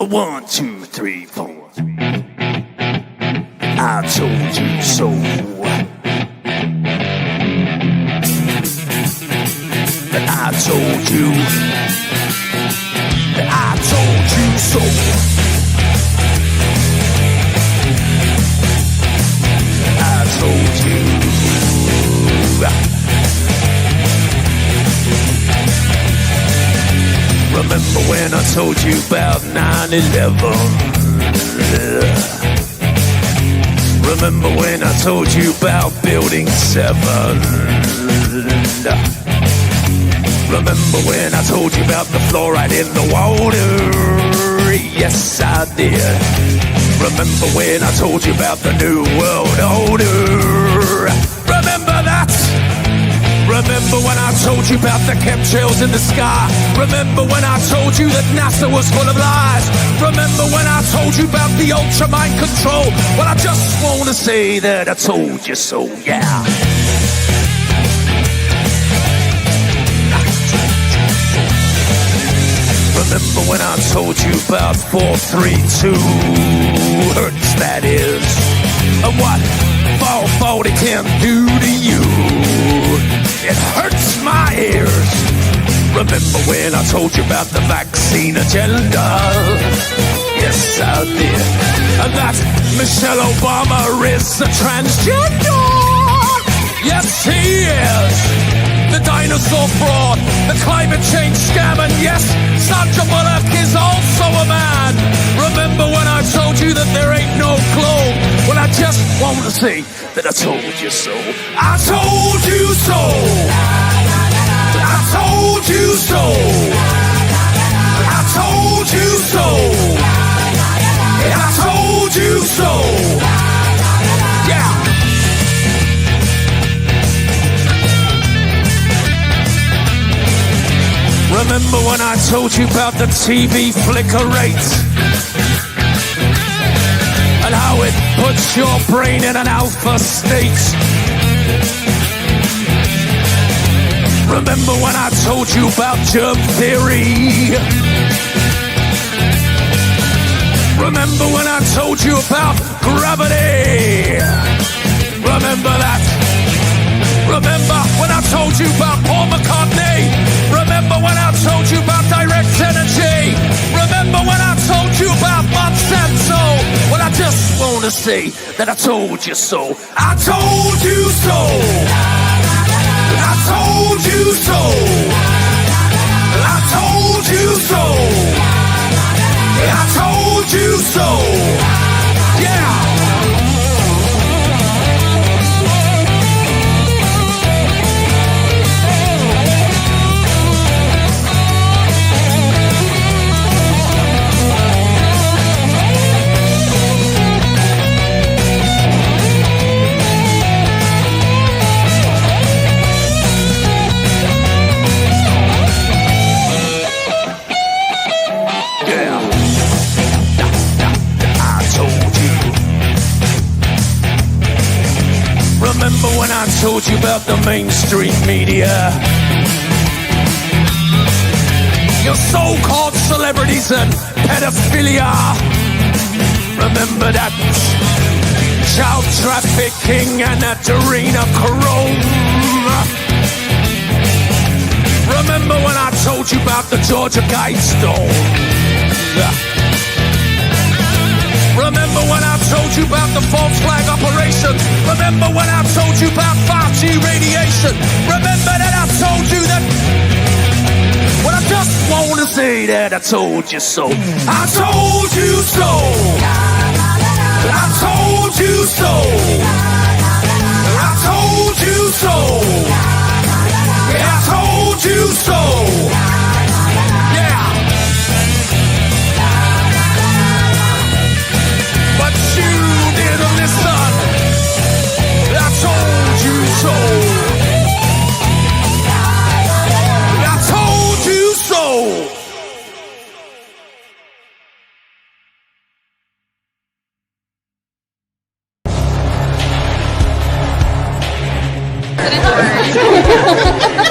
1, 2, 3, 4. I told you so. I told you. I told you so. I told you. Remember when I told you about 9/11? Remember when I told you about Building 7? Remember when I told you about the fluoride in the water? Yes, I did. Remember when I told you about the New World Order? Remember that? Remember when I told you about the chemtrails in the sky? Remember when I told you that NASA was full of lies? Remember when I told you about the ultra mind control? Well, I just want to say that I told you so, yeah. Remember when I told you about 432 hertz, that is, and what 440 can do to you? It hurts my ears. Remember when I told you about the vaccine agenda? Yes, I did. And that Michelle Obama is a transgender. Yes, he is. The dinosaur fraud, the climate change scam, and yes, Sandra Bullock is also a man. Remember when I told you that there ain't no globe? Well, I just want to say that I told you so. I told you so. I told you so. I told you so. I told you so. Yeah. Remember when I told you about the TV flicker rate? And how it puts your brain in an alpha state? Remember when I told you about germ theory? Remember when I told you about gravity? Remember that? Remember when I told you about Paul McCartney? Remember when I told you about direct energy? Remember when I told you about Monsanto? Well, I just want to say that I told you so. I told you so. I told you so. I told you so. I told you so. Yeah. Remember when I told you about the mainstream media? Your so-called celebrities and pedophilia. Remember that child trafficking and adrenochrome. Remember when I told you about the Georgia Guidestone? Remember when I told you about the false flag operation? Remember when I told you about 5G radiation? Remember that I told you that? Well, I just want to say that I told you so. I told you so. I told you so. I told you so. I told you so. Yeah. But you didn't listen. I told you so. I told you so.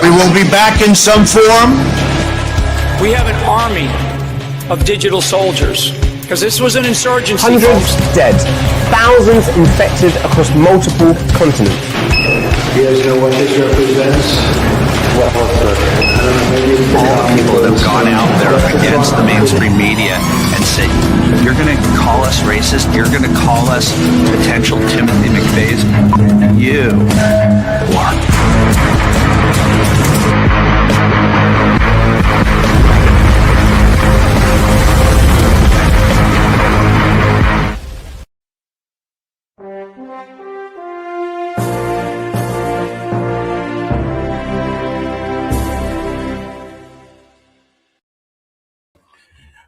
We will be back in some form. We have an army of digital soldiers. Because this was an insurgency. Hundreds dead, thousands infected across multiple continents. You guys know what this represents? All the people that have gone out there against the mainstream media and said, you're going to call us racist, you're going to call us potential Timothy McVeighs. You are.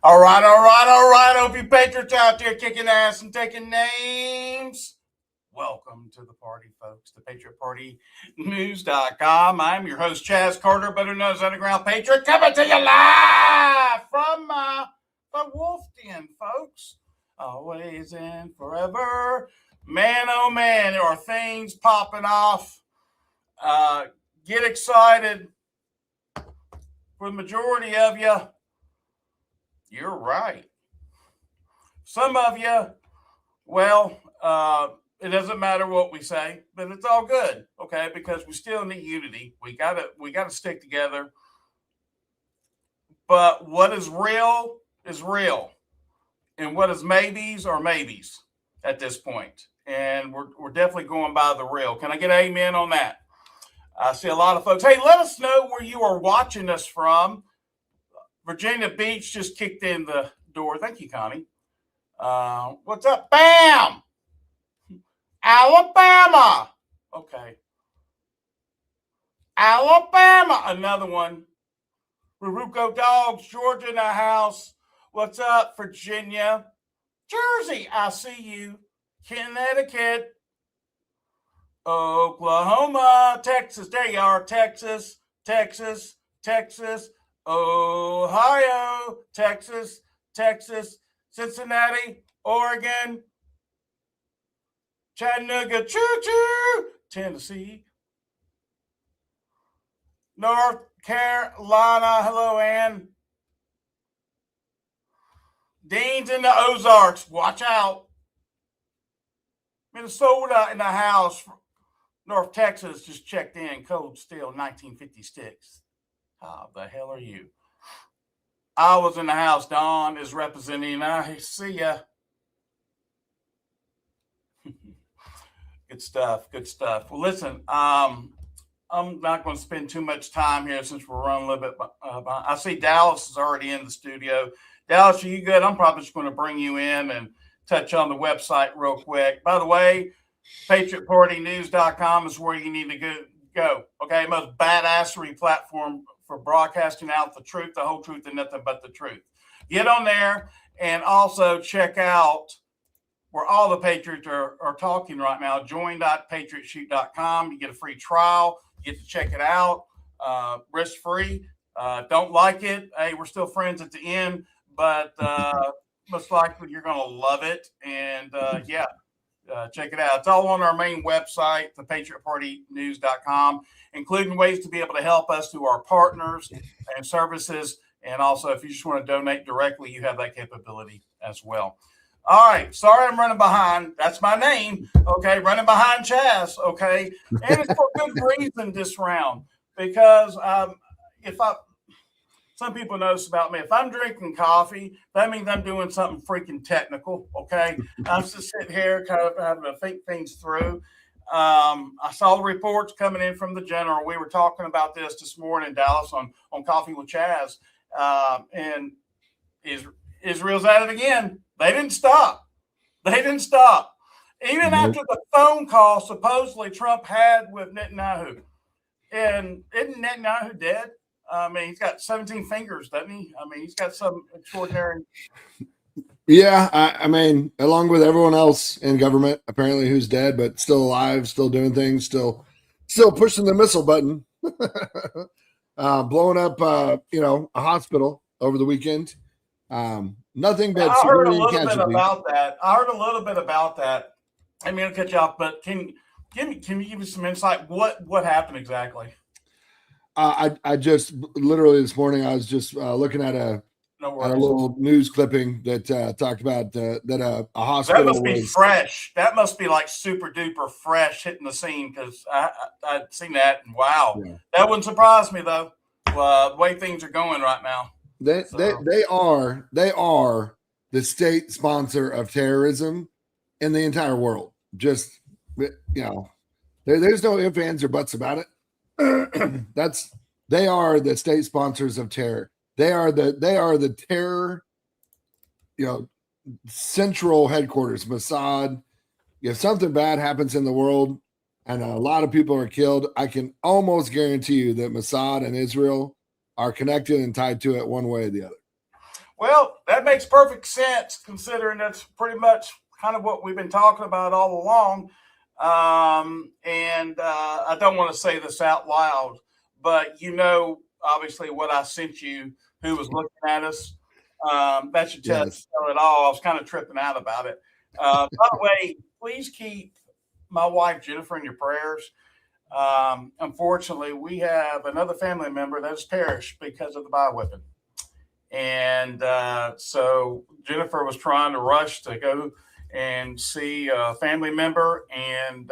All right. Hope you patriots out there kicking ass and taking names. Welcome to the party, folks. The PatriotPartyNews.com. I'm your host, Chaz Carter, better known as Underground Patriot, coming to you live from the Wolf Den, folks. Always and forever. Man, oh man, there are things popping off. Get excited. For the majority of you, you're right. Some of you, well, it doesn't matter what we say, but it's all good, okay? Because we still need unity. We gotta stick together. But what is real, and what is maybes are maybes at this point. And we're definitely going by the real. Can I get an amen on that? I see a lot of folks. Hey, let us know where you are watching us from. Virginia Beach just kicked in the door. Thank you, Connie. What's up? Bam! Alabama. Okay. Alabama. Another one. Ruruco Dogs, Georgia in the house. What's up, Virginia? Jersey, I see you. Connecticut. Oklahoma. Texas. There you are. Texas. Ohio, Texas, Cincinnati, Oregon, Chattanooga, choo-choo, Tennessee, North Carolina, hello, Ann. Dean's in the Ozarks, watch out. Minnesota in the house, North Texas just checked in, code still 1956. How the hell are you? I was in the house. Don is representing. I see ya. Good stuff. Well, listen, I'm not going to spend too much time here since we're running a little bit behind. I see Dallas is already in the studio. Dallas, are you good? I'm probably just going to bring you in and touch on the website real quick. By the way, PatriotPartyNews.com is where you need to go. Okay, most badassery platform for broadcasting out the truth, the whole truth, and nothing but the truth. Get on there and also check out where all the Patriots are talking right now. Join.patriotshoot.com. You get a free trial. You get to check it out. Risk-free. Don't like it. Hey, we're still friends at the end, but most likely you're going to love it. And check it out. It's all on our main website, thepatriotpartynews.com, including ways to be able to help us through our partners and services. And also, if you just want to donate directly, you have that capability as well. All right. Sorry, I'm running behind. That's my name. Okay. Running behind Chaz. Okay. And it's for good reason this round, because some people notice about me, if I'm drinking coffee, that means I'm doing something freaking technical. Okay. I'm just sitting here kind of having to think things through. I saw the reports coming in from the general. We were talking about this morning, Dallas, on Coffee with Chaz. And Israel's at it again. They didn't stop. Even after the phone call supposedly Trump had with Netanyahu. And isn't Netanyahu dead? I mean, he's got 17 fingers, doesn't he? I mean, he's got some extraordinary. Yeah, I mean, along with everyone else in government, apparently, who's dead, but still alive, still doing things, still pushing the missile button, blowing up, a hospital over the weekend. Nothing but I heard a little bit about that. I mean, I'll cut you off, but can you give me some insight? What happened exactly? I just literally this morning I was just looking at No a worries. little news clipping that talked about that a That hospital must be was fresh. That must be like super duper fresh hitting the scene because I'd seen that and wow, Yeah. that wouldn't surprise me though. The way things are going right now. they are the state sponsor of terrorism in the entire world. Just there's no ifs, ands, or buts about it. They are the state sponsors of terror. They are the terror, central headquarters, Mossad. If something bad happens in the world and a lot of people are killed, I can almost guarantee you that Mossad and Israel are connected and tied to it one way or the other. Well, that makes perfect sense considering that's pretty much kind of what we've been talking about all along. I don't want to say this out loud, but obviously what I sent you, who was looking at us, that should tell it all. I was kind of tripping out about it. By the way, please keep my wife Jennifer in your prayers. Unfortunately, we have another family member that has perished because of the bioweapon. And so Jennifer was trying to rush to go and see a family member and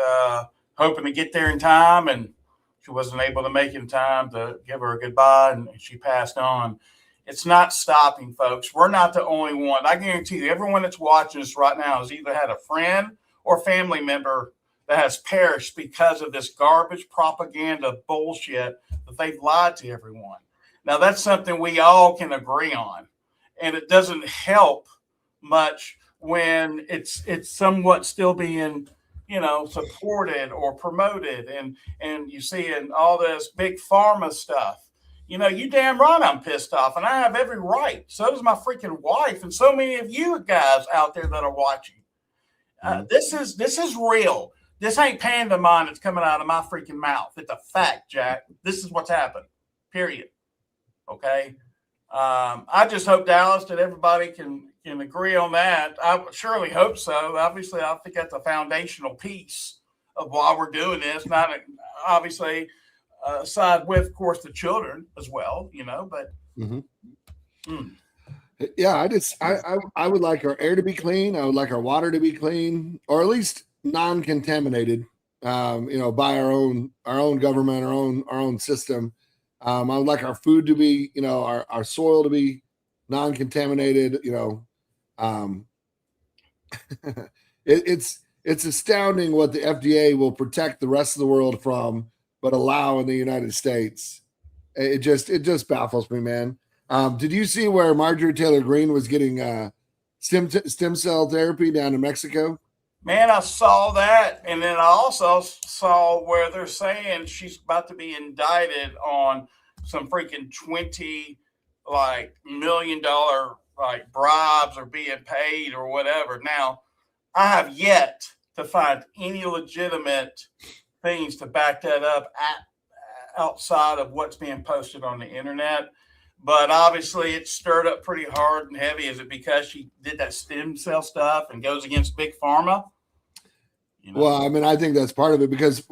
hoping to get there in time. And she wasn't able to make it in time to give her a goodbye. And she passed on. It's not stopping, folks. We're not the only one. I guarantee you, everyone that's watching us right now has either had a friend or family member that has perished because of this garbage propaganda bullshit that they've lied to everyone. Now, that's something we all can agree on. And it doesn't help much when it's somewhat still being, supported or promoted. And you see in all this big pharma stuff. You damn right I'm pissed off, and I have every right. So does my freaking wife, and so many of you guys out there that are watching. This is real. This ain't pantomime that's coming out of my freaking mouth. It's a fact, Jack. This is what's happened. Period. Okay. I just hope, Dallas, that everybody can agree on that. I surely hope so. Obviously, I think that's a foundational piece of why we're doing this. Not obviously. Side with, of course, the children as well, but yeah, I would like our air to be clean. I would like our water to be clean, or at least non-contaminated, by our own government, our own system. I would like our food to be, our soil to be non-contaminated. It's astounding what the FDA will protect the rest of the world from, but allow in the United States. It just baffles me, man. Did you see where Marjorie Taylor Greene was getting stem cell therapy down in Mexico? Man, I saw that. And then I also saw where they're saying she's about to be indicted on some freaking $20 million bribes or being paid or whatever. Now, I have yet to find any legitimate things to back that up outside of what's being posted on the internet. But obviously it's stirred up pretty hard and heavy. Is it because she did that stem cell stuff and goes against big pharma? Well, I mean, I think that's part of it because,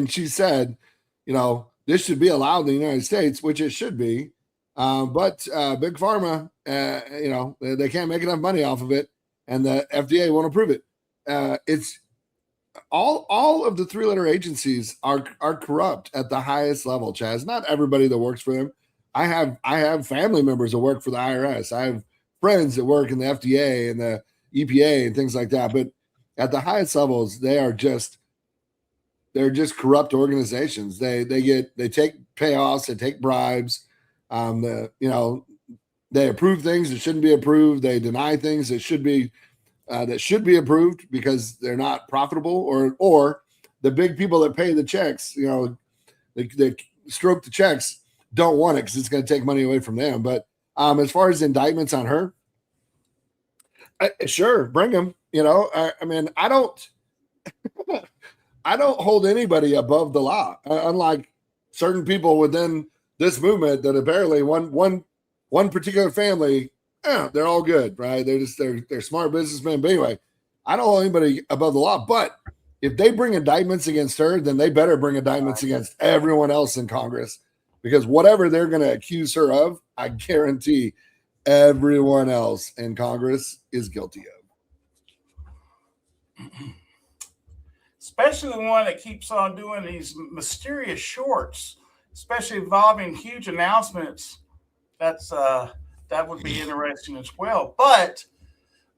she said, this should be allowed in the United States, which it should be. But big pharma, they can't make enough money off of it, and the FDA won't approve it. It's all of the three-letter agencies are corrupt at the highest level, Chaz. Not everybody that works for them. I have family members that work for the IRS. I have friends that work in the FDA and the EPA and things like that. But at the highest levels, they're just corrupt organizations. They take payoffs, they take bribes. They approve things that shouldn't be approved. They deny things that should be approved because they're not profitable, or the big people that pay the checks, they stroke the checks, don't want it because it's going to take money away from them. But as far as indictments on her, sure, bring them. I don't hold anybody above the law, unlike certain people within this movement that apparently one particular family. They're all good, right? They're smart businessmen. But anyway, I don't hold anybody above the law. But if they bring indictments against her, then they better bring indictments against everyone else in Congress, because whatever they're going to accuse her of, I guarantee everyone else in Congress is guilty of. Especially the one that keeps on doing these mysterious shorts, especially involving huge announcements. That would be interesting as well. But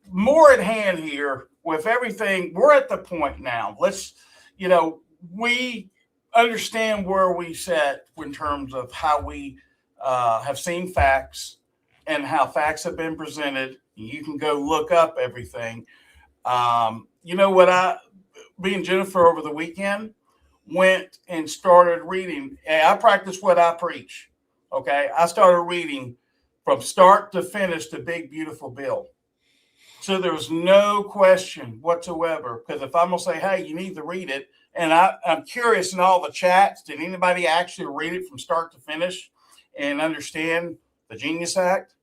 more at hand here with everything. We're at the point now. We understand where we sit in terms of how we have seen facts and how facts have been presented. You can go look up everything. Me and Jennifer over the weekend went and started reading. I practice what I preach. Okay. I started reading from start to finish the Big Beautiful Bill. So there was no question whatsoever. Because if I'm going to say, hey, you need to read it. And I'm curious in all the chats, did anybody actually read it from start to finish and understand the Genius Act?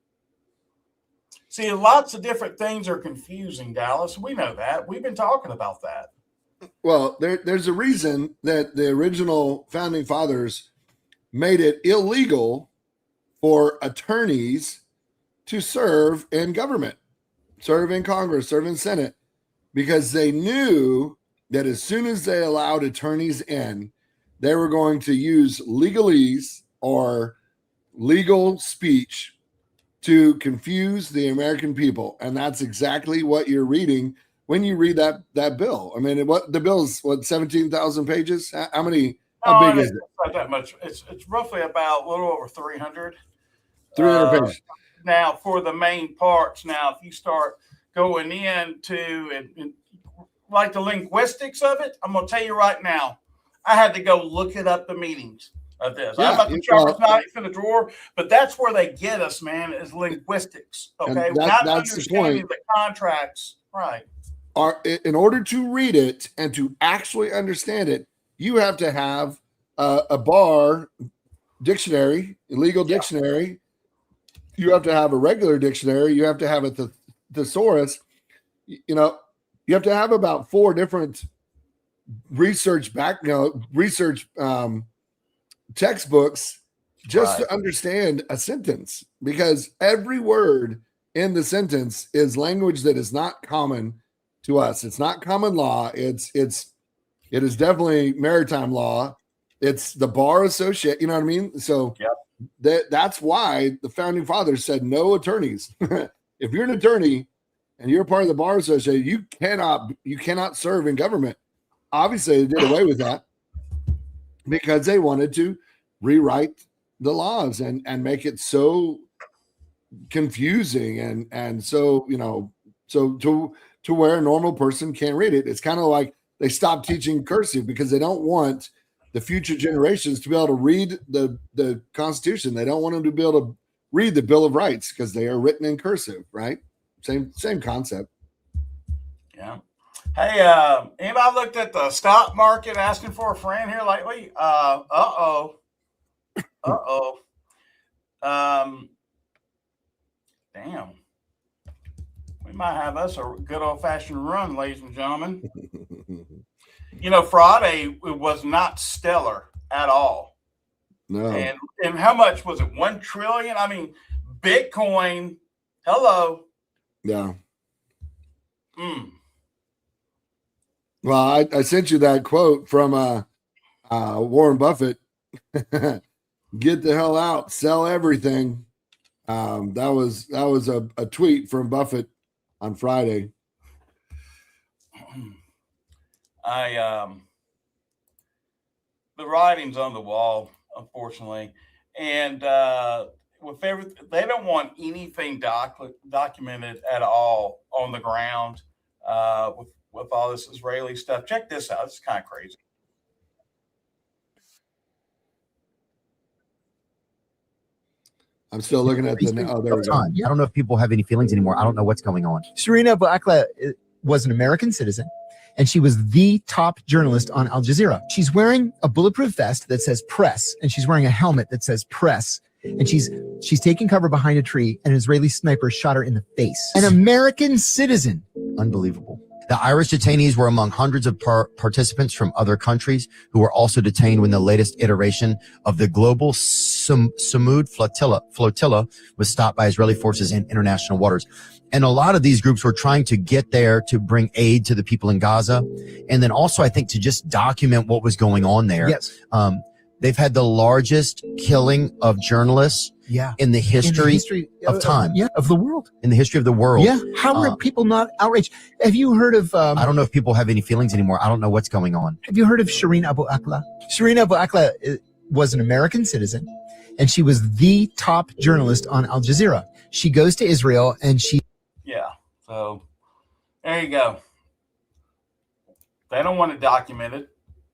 See, lots of different things are confusing, Dallas. We know that. We've been talking about that. Well, there's a reason that the original founding fathers made it illegal for attorneys to serve in government, serve in Congress, serve in Senate, because they knew that as soon as they allowed attorneys in, they were going to use legalese or legal speech to confuse the American people. And that's exactly what you're reading when you read that bill. I mean, the bill's 17,000 pages? How big is it? Not that much. It's roughly about a little over 300. 300 pages. Now, for the main parts, now, if you start going into and like the linguistics of it, I'm going to tell you right now, I had to go look it up, the meanings of this. Yeah, I'm about to sharp knife in the drawer, but that's where they get us, man, is linguistics. Okay, not that's the understanding point. the contracts, right? In order to read it and to actually understand it, you have to have a bar dictionary, a legal dictionary. You have to have a regular dictionary. You have to have a thesaurus. You have to have about 4 different research textbooks just to understand a sentence, because every word in the sentence is language that is not common to us. It's not common law. It is definitely maritime law. It's the bar associate. You know what I mean? So that's why the founding fathers said no attorneys. If you're an attorney and you're part of the bar association, you cannot serve in government. Obviously, they did away with that because they wanted to rewrite the laws and make it so confusing and so to where a normal person can't read it. It's kind of like they stopped teaching cursive because they don't want the future generations to be able to read the Constitution. They don't want them to be able to read the Bill of Rights because they are written in cursive, right? Same concept. Yeah. Hey, anybody looked at the stock market asking for a friend here lately? Damn. We might have us a good old-fashioned run, ladies and gentlemen. Friday was not stellar at all. No. And how much was it? 1 trillion? I mean, Bitcoin. Hello. Yeah. Well, I sent you that quote from Warren Buffett. Get the hell out, sell everything. That was a tweet from Buffett on Friday. The writing's on the wall, unfortunately, and with everything, they don't want anything documented at all on the ground. With all this Israeli stuff, check this out. It's kind of crazy. I'm still looking at the. Oh, there we go. I don't know if people have any feelings anymore. I don't know what's going on. Serena Blackla was an American citizen, and she was the top journalist on Al Jazeera. She's wearing a bulletproof vest that says press, and she's wearing a helmet that says press. And she's taking cover behind a tree, and an Israeli sniper shot her in the face. An American citizen. Unbelievable. The Irish detainees were among hundreds of participants from other countries who were also detained when the latest iteration of the global Samud flotilla was stopped by Israeli forces in international waters. And a lot of these groups were trying to get there to bring aid to the people in Gaza. And then also, I think, to just document what was going on there. Yes. They've had the largest killing of journalists in the history of time. Of the world. In the history of the world. Yeah. How are people not outraged? Have you heard of... I don't know if people have any feelings anymore. I don't know what's going on. Have you heard of Shireen Abu Akleh? Shireen Abu Akleh was an American citizen, and she was the top journalist on Al Jazeera. She goes to Israel, and she... Yeah. So there you go. They don't want to document it.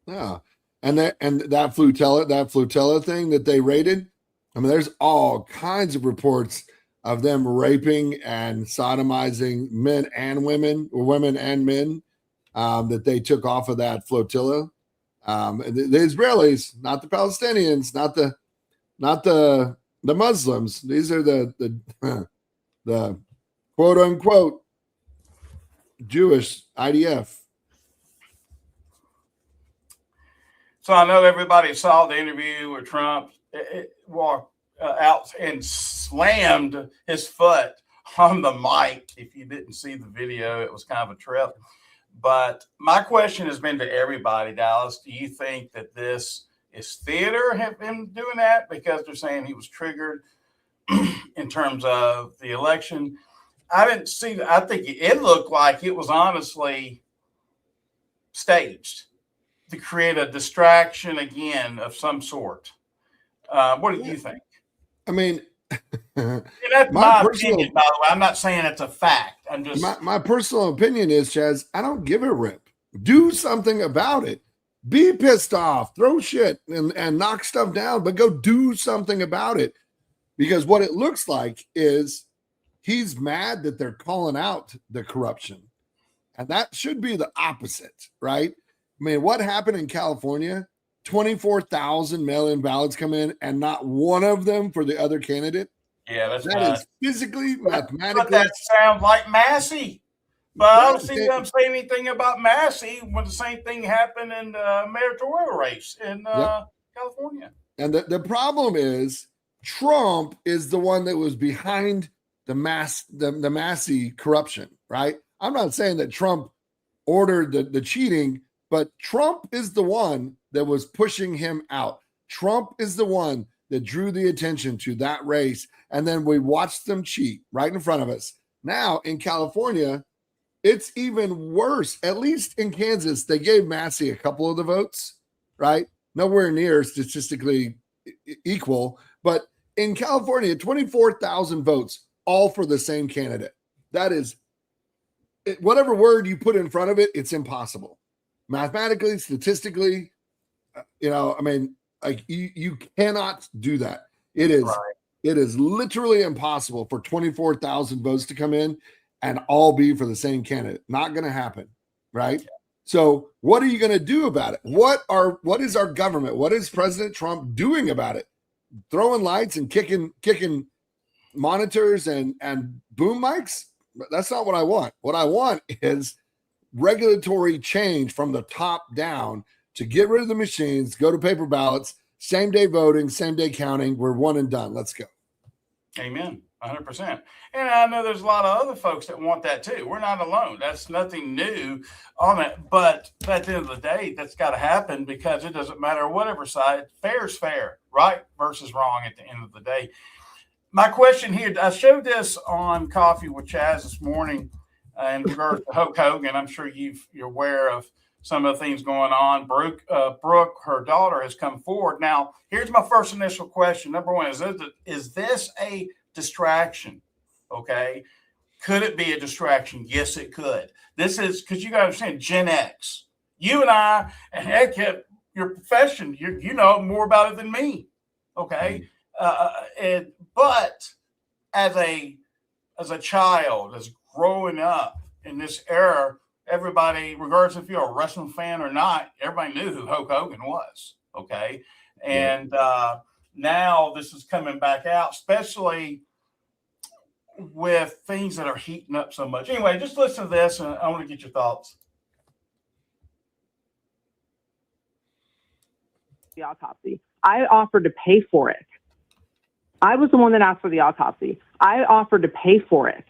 Yeah. And that flotilla thing that they raided, I mean, there's all kinds of reports of them raping and sodomizing men and women, or women and men, that they took off of that flotilla. The Israelis, not the Palestinians, not the Muslims. These are the quote unquote Jewish IDF. So I know everybody saw the interview where Trump walked out and slammed his foot on the mic. If you didn't see the video, it was kind of a trip. But my question has been to everybody, Dallas, do you think that this is theater, have him doing that? Because they're saying he was triggered in terms of the election. I didn't see that. I think it looked like it was honestly staged to create a distraction again of some sort. What do you think? I mean, that's my opinion, by the way. I'm not saying it's a fact. I'm just my personal opinion is, Chaz, I don't give a rip. Do something about it. Be pissed off, throw shit and knock stuff down, but go do something about it. Because what it looks like is he's mad that they're calling out the corruption. And that should be the opposite, right? I mean, what happened in California? 24,000 mail-in ballots come in and not one of them for the other candidate. Yeah, that bad. is physically, mathematically. But that sounds like Massey. But I don't see them say anything about Massey when the same thing happened in the mayoral race in California. And the problem is Trump is the one that was behind the Massey corruption, right? I'm not saying that Trump ordered the cheating, but Trump is the one that was pushing him out. Trump is the one that drew the attention to that race. And then we watched them cheat right in front of us. Now in California, it's even worse. At least in Kansas, they gave Massey a couple of the votes, right? Nowhere near statistically equal. But in California, 24,000 votes, all for the same candidate. That is, whatever word you put in front of it, it's impossible. Mathematically, statistically, I mean, like you cannot do that. It is literally impossible for 24,000 votes to come in and all be for the same candidate. Not going to happen, right? Yeah. So what are you going to do about it? What is our government? What is President Trump doing about it? Throwing lights and kicking monitors and boom mics? That's not what I want. What I want is regulatory change from the top down to get rid of the machines, go to paper ballots, same day voting, same day counting. We're one and done. Let's go. Amen. 100%. And I know there's a lot of other folks that want that too. We're not alone. That's nothing new on it. But at the end of the day, that's got to happen because it doesn't matter whatever side. Fair is fair, right? Versus wrong at the end of the day. My question here, I showed this on Coffee with Chaz this morning in regards to Hulk Hogan. I'm sure you're aware of some of the things going on. Brooke, her daughter, has come forward. Now, here's my first initial question. Number one, is this a distraction? Okay. Could it be a distraction? Yes, it could. This is because you got to understand Gen X. You and I, and heck, your profession, you know more about it than me. Okay. But as a child, as growing up in this era, everybody, regardless if you're a wrestling fan or not, everybody knew who Hulk Hogan was. Okay. And now this is coming back out, especially with things that are heating up so much. Anyway, just listen to this, and I want to get your thoughts. The autopsy. I offered to pay for it. I was the one that asked for the autopsy. I offered to pay for it.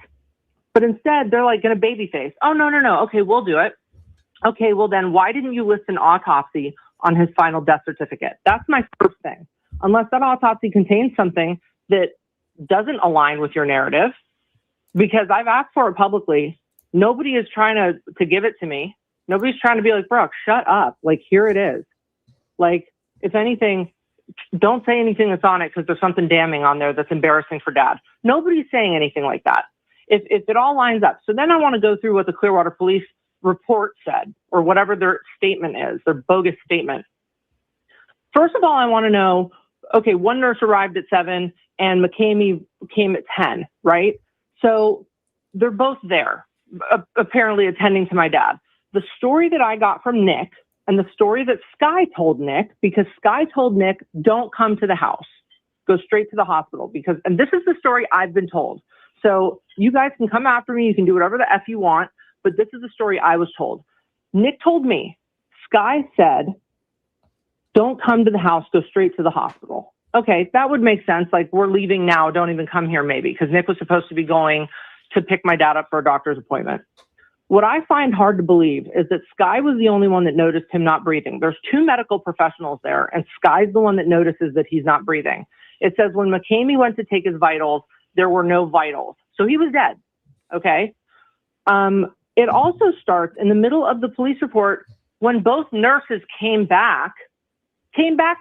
But instead, they're like going to babyface. Oh, no. Okay, we'll do it. Okay, well then why didn't you list an autopsy on his final death certificate? That's my first thing. Unless that autopsy contains something that doesn't align with your narrative, because I've asked for it publicly. Nobody is trying to give it to me. Nobody's trying to be like, Brooke, shut up. Like, here it is. Like, if anything, don't say anything that's on it because there's something damning on there that's embarrassing for Dad. Nobody's saying anything like that. If it all lines up. So then I want to go through what the Clearwater Police report said, or whatever their statement is, their bogus statement. First of all, I want to know, okay, one nurse arrived at 7 and McCamey came at 10, right? So they're both there, apparently attending to my dad. The story that I got from Nick and the story that Sky told Nick, because Sky told Nick, don't come to the house, go straight to the hospital, and this is the story I've been told. So you guys can come after me. You can do whatever the F you want, but this is the story I was told. Nick told me, Sky said, don't come to the house, go straight to the hospital. Okay, that would make sense. Like, we're leaving now, don't even come here maybe, because Nick was supposed to be going to pick my dad up for a doctor's appointment. What I find hard to believe is that Sky was the only one that noticed him not breathing. There's 2 medical professionals there, and Sky's the one that notices that he's not breathing. It says when McCamey went to take his vitals, there were no vitals. So he was dead. Okay. It also starts in the middle of the police report when both nurses came back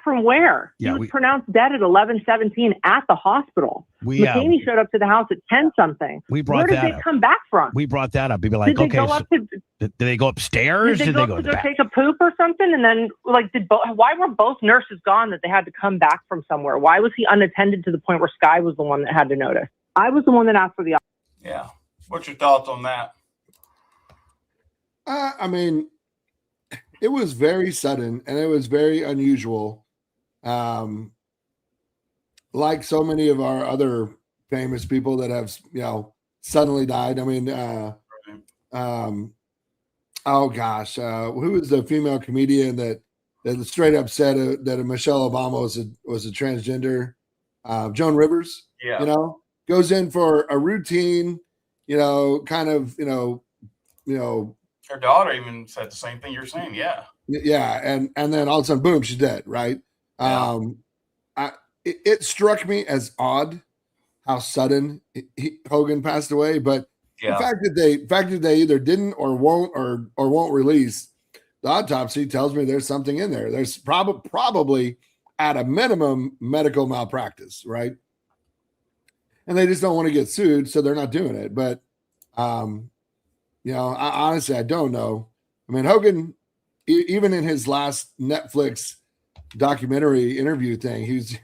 from where? Yeah, he was pronounced dead at 11:17 at the hospital. McCamey showed up to the house at 10 something. We brought Where did they come back from? We brought that up. People like, did they okay, go up to, did they go upstairs? Did they go in the back? take a poop or something? And then, like, why were both nurses gone that they had to come back from somewhere? Why was he unattended to the point where Sky was the one that had to notice? I was the one that asked for the. Yeah. What's your thoughts on that? I mean, it was very sudden and it was very unusual. Like so many of our other famous people that have, suddenly died. I mean, oh gosh, who is the female comedian that straight up said that Michelle Obama was a transgender? Joan Rivers. Yeah. Goes in for a routine, kind of, Her daughter even said the same thing you're saying. Yeah. Yeah. And then all of a sudden, boom, she's dead. Right. Yeah. It struck me as odd how sudden Hogan passed away, but the fact that they either didn't or won't release the autopsy tells me there's something in there. There's probably at a minimum medical malpractice, right? And they just don't want to get sued, so they're not doing it. But honestly, I don't know. I mean, Hogan, even in his last Netflix documentary interview thing, he's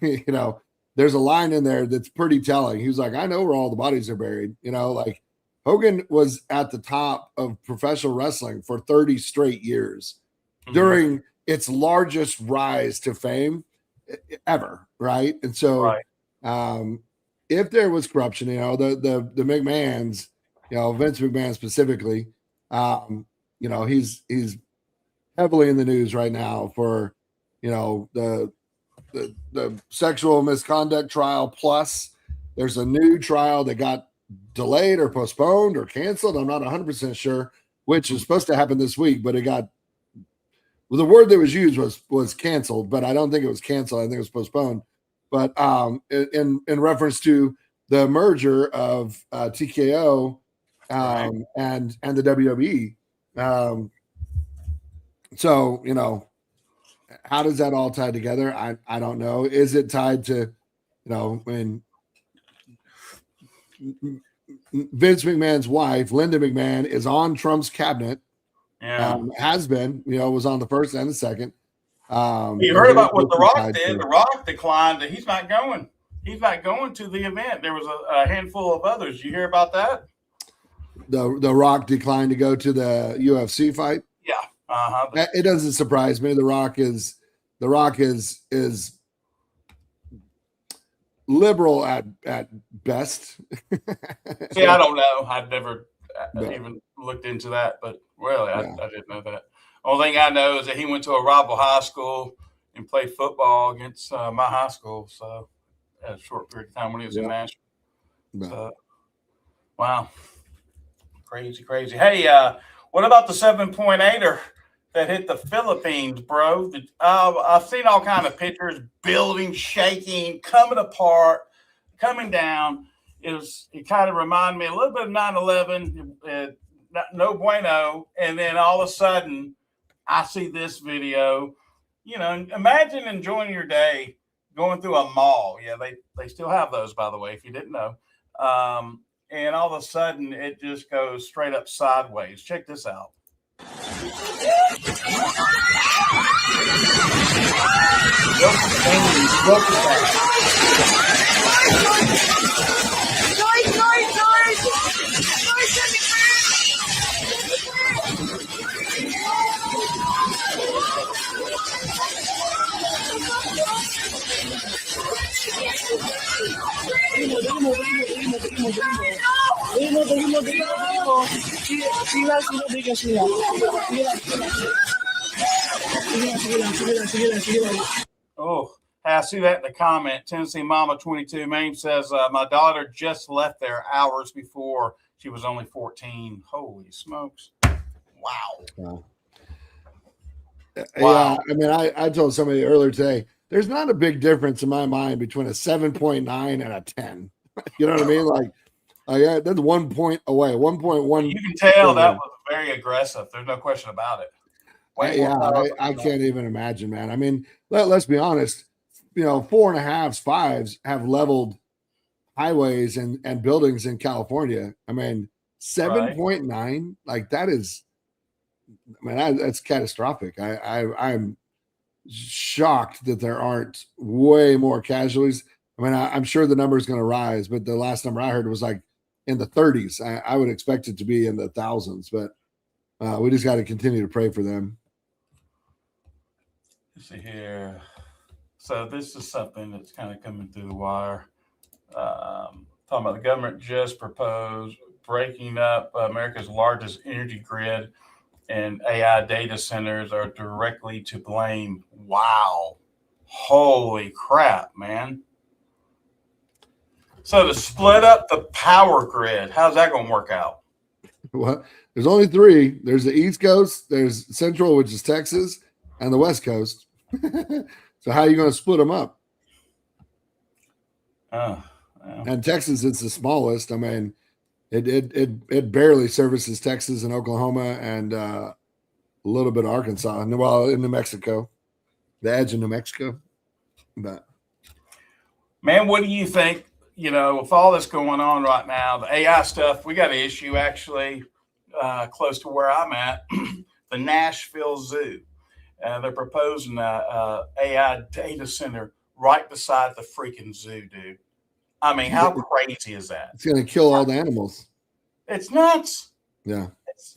there's a line in there that's pretty telling. He was like, I know where all the bodies are buried. Like Hogan was at the top of professional wrestling for 30 straight years during its largest rise to fame ever, right? And so if there was corruption, the McMahons, Vince McMahon specifically, he's heavily in the news right now for the sexual misconduct trial. Plus there's a new trial that got delayed or postponed or canceled. I'm not 100% sure, which is supposed to happen this week, but the word that was used was canceled, but I don't think it was canceled. I think it was postponed. But in reference to the merger of TKO and the WWE. So, how does that all tie together? I don't know. Is it tied to, when Vince McMahon's wife, Linda McMahon, is on Trump's cabinet? Has been, was on the first and the second. You heard about what The Rock did. The Rock declined. He's not going. He's not going to the event. There was a handful of others. Did you hear about that? The Rock declined to go to the UFC fight. Yeah. It doesn't surprise me. The Rock is liberal at best. See, I don't know. I've never No. even looked into that, but really, Yeah. I didn't know that. Only thing I know is that he went to a rival high school and played football against my high school. So, at a short period of time when he was in Nashville. No. So, wow. Crazy. Hey, what about the 7.8er that hit the Philippines, bro? I've seen all kind of pictures, buildings shaking, coming apart, coming down. It kind of reminded me a little bit of 9/11, no bueno. And then all of a sudden, I see this video. You know, imagine enjoying your day going through a mall. Yeah, they still have those, by the way, if you didn't know. And all of a sudden, it just goes straight up sideways. Check this out. Oh, I see that in the comment. Tennessee Mama 22 Mame says, my daughter just left there hours before she was only 14. Holy smokes. Wow. Yeah, I mean, I told somebody earlier today, there's not a big difference in my mind between a 7.9 and a 10. You know what I mean? Like, yeah, that's 1 point away, 1.1. You can tell that was very aggressive. There's no question about it. I can't even imagine, man. I mean, let's be honest. You know, 4.5s, 5s have leveled highways and buildings in California. I mean, 7.9, like that is, I mean, that's catastrophic. I'm shocked that there aren't way more casualties. I mean, I'm sure the number is going to rise, but the last number I heard was like in the 30s. I would expect it to be in the thousands, but we just got to continue to pray for them. Let's see here. So this is something that's kind of coming through the wire. Talking about the government just proposed breaking up America's largest energy grid, and AI data centers are directly to blame. Wow. Holy crap, man. So to split up the power grid, how's that going to work out? Well, there's only 3. There's the East Coast, there's Central, which is Texas, and the West Coast. So how are you going to split them up? And Texas is the smallest. I mean, it barely services Texas and Oklahoma and a little bit of Arkansas, and well, in New Mexico, the edge of New Mexico. But man, what do you think? You know, with all this going on right now, the AI stuff, we got an issue actually close to where I'm at, the Nashville Zoo. They're proposing a AI data center right beside the freaking zoo, dude. I mean, how crazy is that? It's going to kill all the animals. It's nuts. Yeah,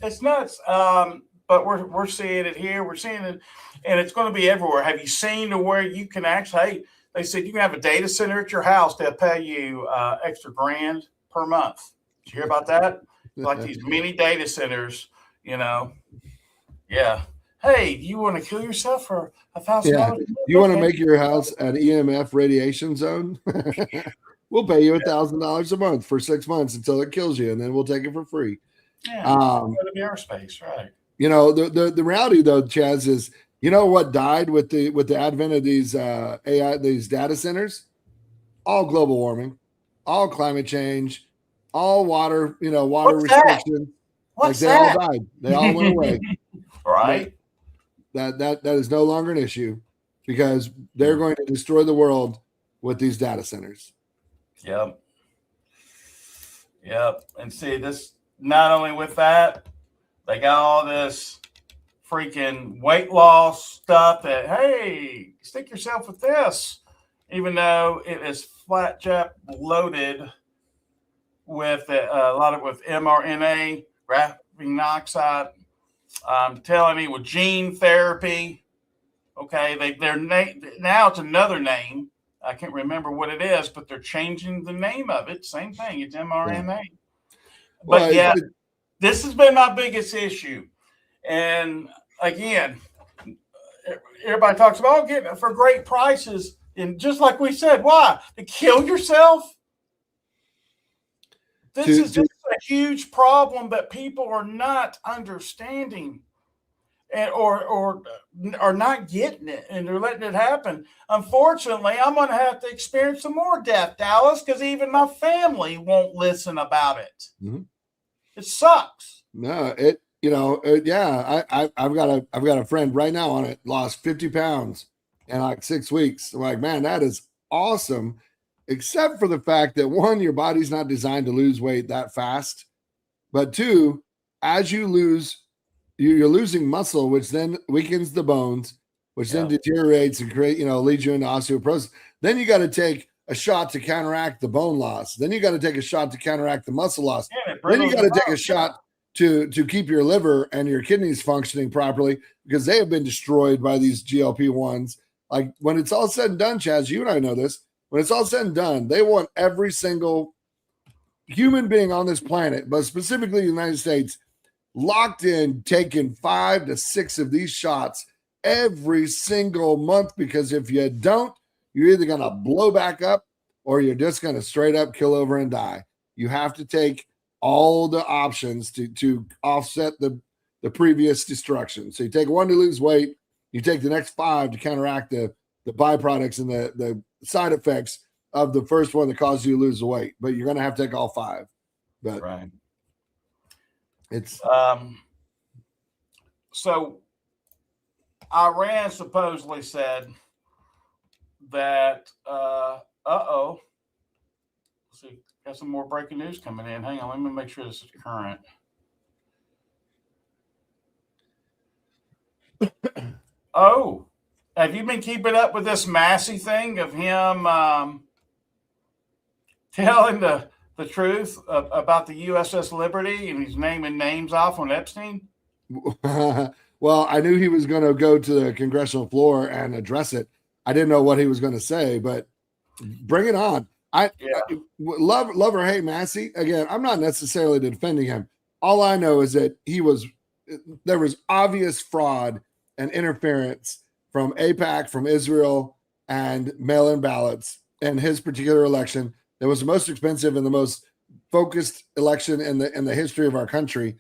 it's nuts. But we're seeing it here. We're seeing it, and it's going to be everywhere. Have you seen to where you can actually? Hey, they said you can have a data center at your house. They'll pay you extra $1,000 per month. Did you hear about that? Like these mini data centers, you know. Yeah. Hey, do you want to kill yourself for $1,000? Yeah. You want to make your house an EMF radiation zone? We'll pay you $1,000 a month for 6 months until it kills you, and then we'll take it for free. Yeah, go to the airspace, right? You know, the reality though, Chaz, is you know what died with the advent of these AI, these data centers? All global warming, all climate change, all water, water restrictions. What's they that? all died. They all went away. Right. That is no longer an issue because they're going to destroy the world with these data centers. Yep. And see, this not only with that, they got all this freaking weight loss stuff that, hey, stick yourself with this, even though it is flat jet loaded with a lot of with mRNA, graphene oxide. I'm telling you, with gene therapy, okay, they're now it's another name, I can't remember what it is, but they're changing the name of it. Same thing. It's mRNA. Well, But yeah, this has been my biggest issue. And again, everybody talks about getting it for great prices. And just like we said, why? To kill yourself? This is just a huge problem that people are not understanding, and or are not getting it, and they're letting it happen. Unfortunately, I'm going to have to experience some more death, Dallas, because even my family won't listen about it. Mhm. It sucks. No, yeah. I've got a friend right now on it, lost 50 pounds in like 6 weeks. I'm like, man, that is awesome. Except for the fact that one, your body's not designed to lose weight that fast. But two, as you lose, you're losing muscle, which then weakens the bones, which then deteriorates and leads you into osteoporosis. Then you got to take a shot to counteract the bone loss. Then you got to take a shot to counteract the muscle loss. Then you got to take a shot to keep your liver and your kidneys functioning properly, because they have been destroyed by these GLP-1s. Like when it's all said and done, Chaz, you and I know this. When it's all said and done, they want every single human being on this planet, but specifically the United States, locked in, taking 5 to 6 of these shots every single month, because if you don't, you're either going to blow back up or you're just going to straight up kill over and die. You have to take all the options to offset the previous destruction. So you take 1 to lose weight, you take the next 5 to counteract the byproducts and the side effects of the first one that caused you to lose the weight, but you're going to have to take all 5. But right. It's so Iran supposedly said that let's see, got some more breaking news coming in. Hang on, let me make sure this is current. Oh, have you been keeping up with this Massey thing of him telling the truth about the USS Liberty, and he's naming names off on Epstein? Well, I knew he was going to go to the congressional floor and address it. I didn't know what he was going to say, but bring it on. I love or hate Massey. Again, I'm not necessarily defending him. All I know is that there was obvious fraud and interference from AIPAC, from Israel, and mail-in ballots in his particular election. That was the most expensive and the most focused election in the history of our country.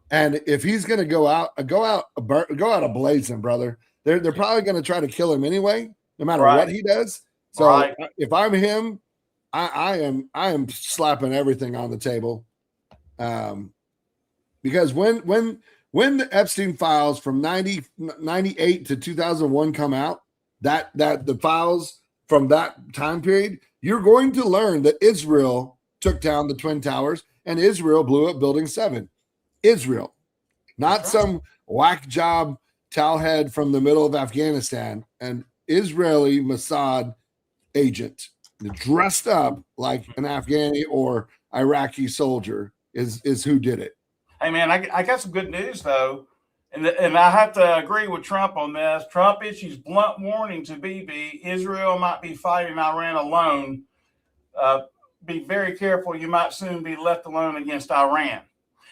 And if he's going to go out ablazing, brother, they're probably going to try to kill him anyway, no matter what he does. So if I'm him, I am slapping everything on the table, because when the Epstein files from 98 to 2001 come out, that the files from that time period, you're going to learn that Israel took down the Twin Towers and Israel blew up Building 7. Israel, not some whack job towelhead from the middle of Afghanistan, an Israeli Mossad agent dressed up like an Afghani or Iraqi soldier is who did it. Hey, man, I got some good news, though. And I have to agree with Trump on this. Trump issues blunt warning to Bibi. Israel might be fighting Iran alone. Be very careful. You might soon be left alone against Iran.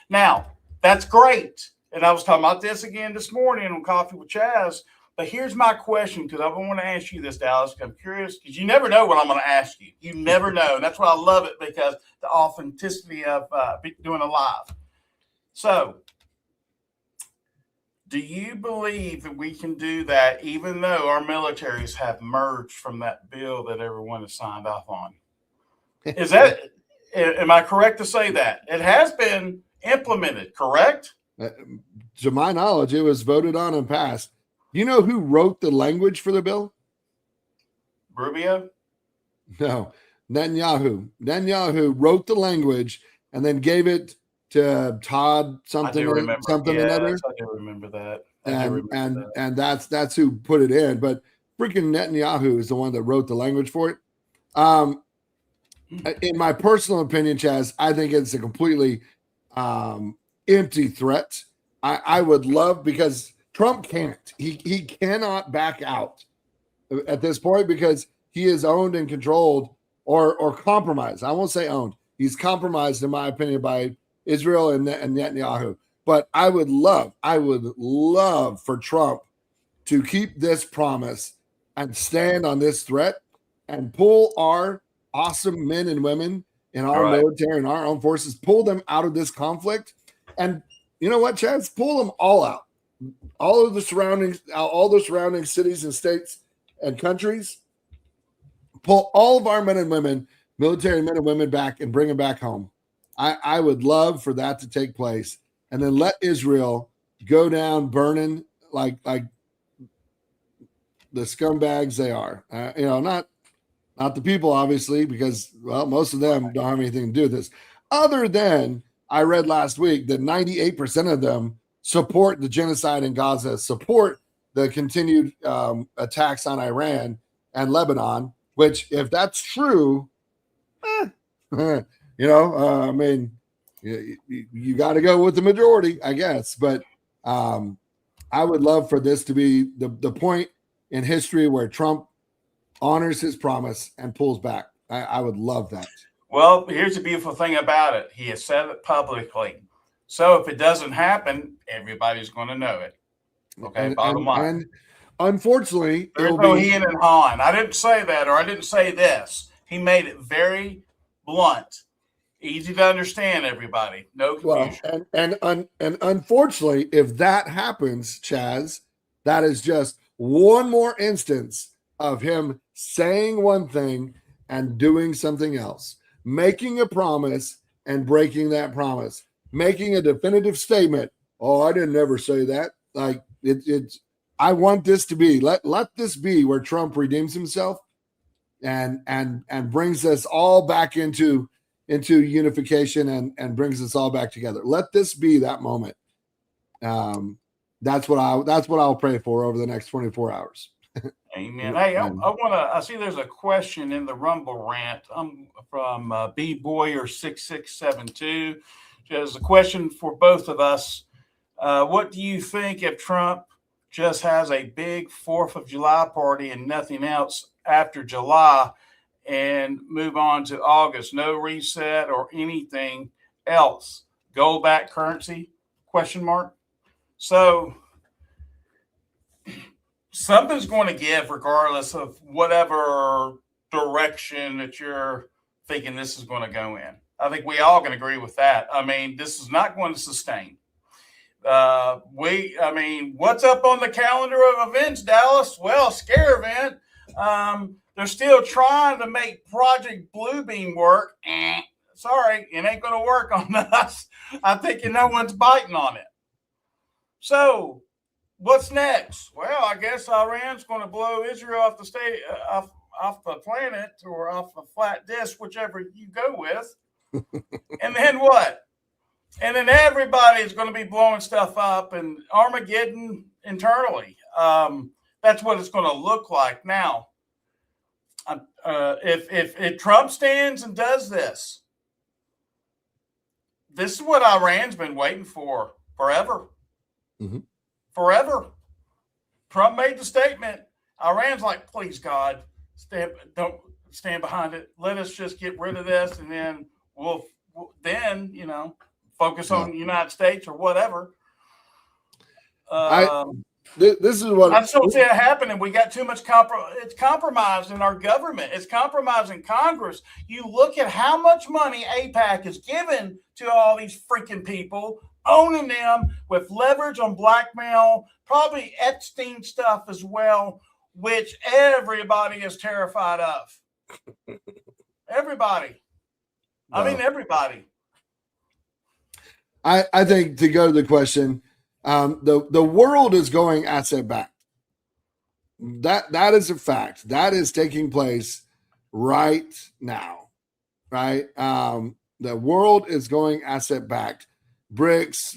Now, that's great. And I was talking about this again this morning on Coffee with Chaz. But here's my question, because I want to ask you this, Dallas. I'm curious, because you never know what I'm going to ask you. You never know. And that's why I love it, because the authenticity of doing a live. So, do you believe that we can do that even though our militaries have merged from that bill that everyone has signed off on? Am I correct to say that? It has been implemented, correct? To my knowledge, it was voted on and passed. You know who wrote the language for the bill? Rubio? No, Netanyahu. Netanyahu wrote the language and then gave it to Todd something or another. I do remember that. And that's who put it in. But freaking Netanyahu is the one that wrote the language for it. In my personal opinion, Chaz, I think it's a completely empty threat. I would love, because Trump can't. He cannot back out at this point, because he is owned and controlled or compromised. I won't say owned. He's compromised, in my opinion, by Israel and Netanyahu. But I would love for Trump to keep this promise and stand on this threat and pull our awesome men and women in our military and our armed forces, pull them out of this conflict. And you know what, Chaz? Pull them all out. All the surrounding cities and states and countries, pull all of our men and women, military men and women back and bring them back home. I would love for that to take place. And then let Israel go down burning like the scumbags they are. Not the people, obviously, because, well, most of them don't have anything to do with this. Other than I read last week that 98% of them support the genocide in Gaza, support the continued attacks on Iran and Lebanon, which, if that's true, I mean, you got to go with the majority, I guess. But I would love for this to be the point in history where Trump honors his promise and pulls back. I would love that. Well, here's the beautiful thing about it. He has said it publicly. So if it doesn't happen, everybody's going to know it. Okay, bottom line. And unfortunately, there's no he and hawing. I didn't say that, or I didn't say this. He made it very blunt, easy to understand. Everybody, no confusion. Well, and unfortunately, if that happens, Chaz, that is just one more instance of him saying one thing and doing something else, making a promise and breaking that promise, making a definitive statement. Oh, I didn't ever say that. Like it's. I want this to be let this be where Trump redeems himself and brings us all back into unification and brings us all back together. Let this be that moment. That's what I'll pray for over the next 24 hours. Amen. Hey, I see there's a question in the Rumble rant. From B Boyer 6672. There's a question for both of us. What do you think if Trump just has a big 4th of July party and nothing else after July and move on to August? No reset or anything else. Gold back currency? ? So something's going to give regardless of whatever direction that you're thinking this is going to go in. I think we all can agree with that. I mean, this is not going to sustain. What's up on the calendar of events, Dallas? Well, scare event. They're still trying to make Project Bluebeam work. Sorry, it ain't going to work on us. I think no one's biting on it. So what's next? Well, I guess Iran's going to blow Israel off the off the planet or off a flat disk, whichever you go with. And then what? And then everybody is going to be blowing stuff up and Armageddon internally. That's what it's going to look like now. If Trump stands and does this, this is what Iran's been waiting for forever. Mm-hmm. Forever. Trump made the statement. Iran's like, please, God, don't stand behind it. Let us just get rid of this, and then we'll focus on the United States or whatever. This is what I just don't see it happening. We got too much it's compromised in our government. It's compromised in Congress. You look at how much money AIPAC is given to all these freaking people, owning them with leverage on blackmail, probably Epstein stuff as well, which everybody is terrified of. Everybody. I mean, everybody. I think, to go to the question, the world is going asset backed. That is a fact. That is taking place right now, right? The world is going asset backed. BRICS,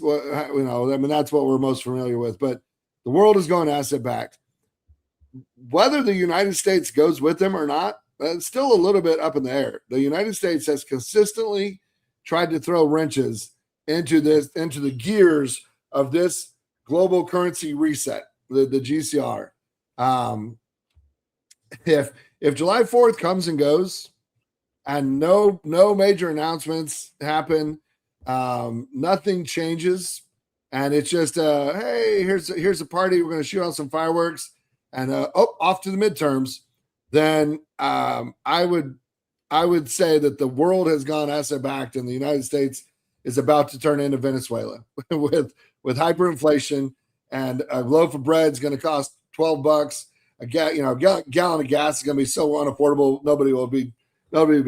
that's what we're most familiar with. But the world is going asset backed. Whether the United States goes with them or not, it's still a little bit up in the air. The United States has consistently tried to throw wrenches into the gears of this global currency reset, the GCR. If if July 4th comes and goes and no major announcements happen, nothing changes, and it's just hey, here's a party, we're going to shoot on some fireworks and off to the midterms, then I would say that the world has gone asset-backed and the United States is about to turn into Venezuela with hyperinflation, and a loaf of bread is going to cost $12. A gallon of gas is going to be so unaffordable. Nobody will be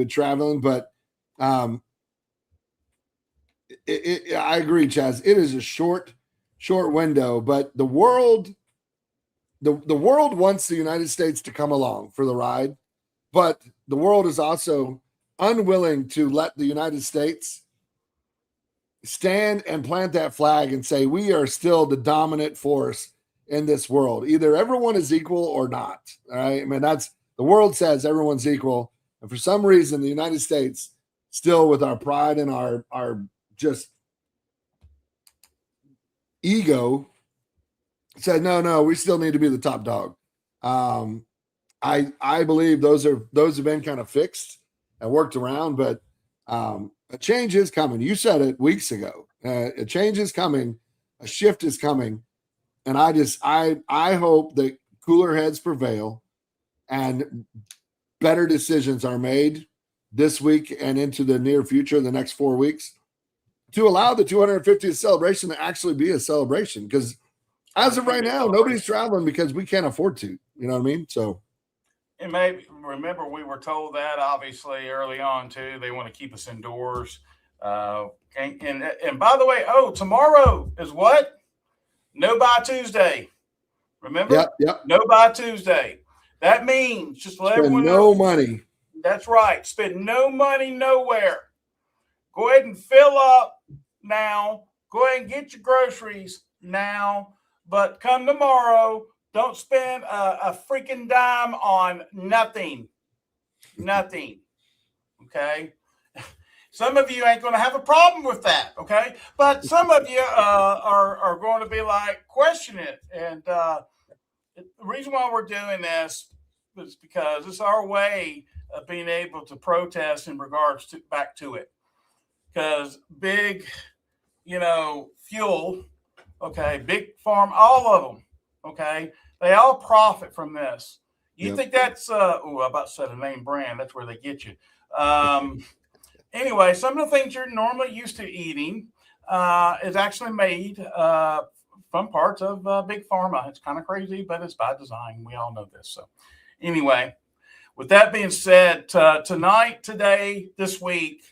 traveling. But I agree, Chaz. It is a short window, but the world wants the United States to come along for the ride, but the world is also unwilling to let the United States stand and plant that flag and say, we are still the dominant force in this world. Either everyone is equal or not. All right. I mean, the world says everyone's equal. And for some reason, the United States, still with our pride and our just ego, said, no, we still need to be the top dog. I believe those have been kind of fixed and worked around, but a change is coming. You said it weeks ago. A change is coming. A shift is coming. And I hope that cooler heads prevail and better decisions are made this week and into the near future, the next 4 weeks, to allow the 250th celebration to actually be a celebration. Because as of right now, nobody's traveling because we can't afford to. You know what I mean? So. And maybe remember, we were told that obviously early on too. They want to keep us indoors. And by the way, tomorrow is what? No Buy Tuesday. Remember? Yep. No Buy Tuesday. That means just let everyone know. No money. That's right. Spend no money nowhere. Go ahead and fill up now. Go ahead and get your groceries now. But come tomorrow, don't spend a freaking dime on nothing. Nothing. Okay? Some of you ain't going to have a problem with that, okay? But some of you are going to be like, question it. And the reason why we're doing this is because it's our way of being able to protest in regards to back to it. Because big, fuel, okay, big farm, all of them, okay, they all profit from this. You think that's, I'm about to say a name brand. That's where they get you. Anyway, some of the things you're normally used to eating is actually made from parts of Big Pharma. It's kind of crazy, but it's by design. We all know this. So anyway, with that being said, tonight, today, this week,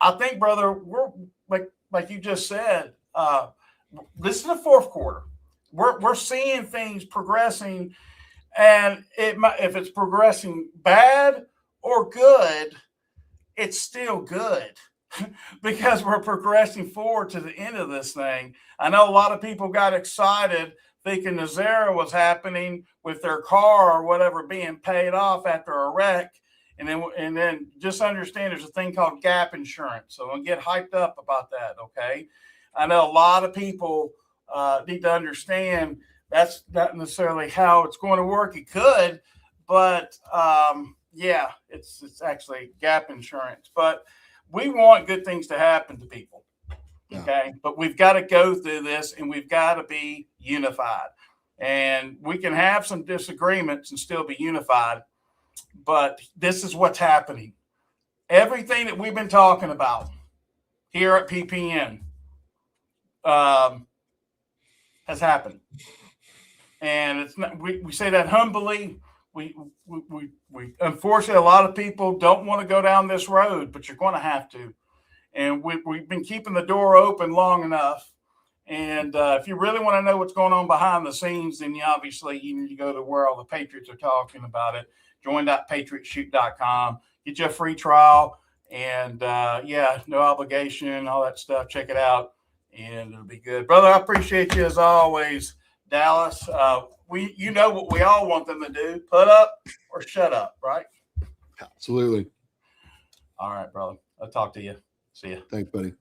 I think, brother, we're like you just said, this is the fourth quarter. We're seeing things progressing, and if it's progressing bad or good, it's still good because we're progressing forward to the end of this thing. I know a lot of people got excited thinking the zero was happening with their car or whatever being paid off after a wreck. And then just understand there's a thing called gap insurance. So don't get hyped up about that, okay? I know a lot of people need to understand that's not necessarily how it's going to work. It could, but yeah, it's actually gap insurance. But we want good things to happen to people, okay? But we've got to go through this, and we've got to be unified. And we can have some disagreements and still be unified. But this is what's happening. Everything that we've been talking about here at PPN has happened. And it's not, we say that humbly. We unfortunately, a lot of people don't want to go down this road, but you're going to have to. And we've been keeping the door open long enough. And if you really want to know what's going on behind the scenes, then you need to go to where all the Patriots are talking about it. Join.patriotshoot.com. Get you a free trial. And no obligation, all that stuff. Check it out. And it'll be good. Brother, I appreciate you as always, Dallas. You know what we all want them to do. Put up or shut up, right? Absolutely. All right, brother. I'll talk to you. See you. Thanks, buddy.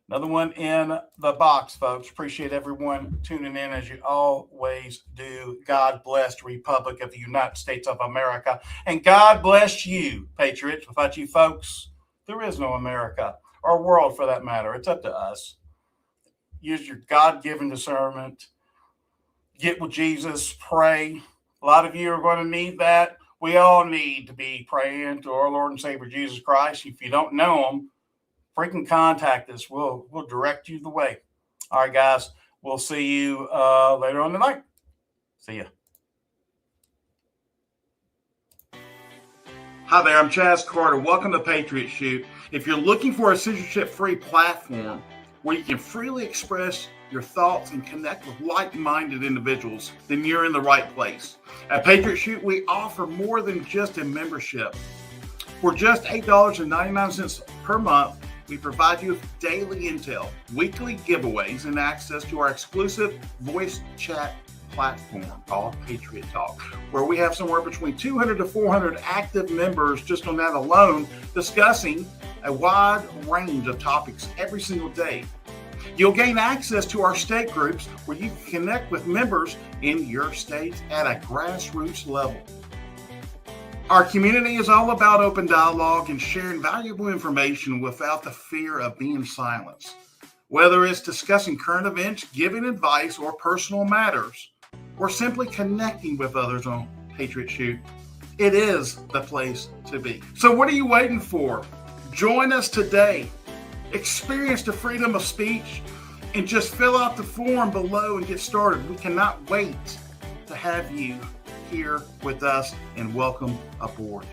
Another one in the box, folks. Appreciate everyone tuning in as you always do. God bless the Republic of the United States of America. And God bless you, patriots. Without you folks, there is no America or world for that matter. It's up to us. Use your God-given discernment. Get with Jesus. Pray. A lot of you are going to need that. We all need to be praying to our Lord and Savior Jesus Christ. If you don't know him, freaking contact us. We'll direct you the way. All right, guys. We'll see you later on tonight. See ya. Hi there. I'm Chaz Carter. Welcome to Patriot Shoot. If you're looking for a censorship-free platform where you can freely express your thoughts and connect with like-minded individuals, then you're in the right place. At Patriot Shoot, we offer more than just a membership. For just $8.99 per month, we provide you with daily intel, weekly giveaways, and access to our exclusive voice chat platform called Patriot Talk, where we have somewhere between 200 to 400 active members just on that alone, discussing a wide range of topics every single day. You'll gain access to our state groups where you can connect with members in your state at a grassroots level. Our community is all about open dialogue and sharing valuable information without the fear of being silenced. Whether it's discussing current events, giving advice, or personal matters, or simply connecting with others on Patriot Shoot, it is the place to be. So what are you waiting for? Join us today. Experience the freedom of speech and just fill out the form below and get started. We cannot wait to have you here with us, and welcome aboard.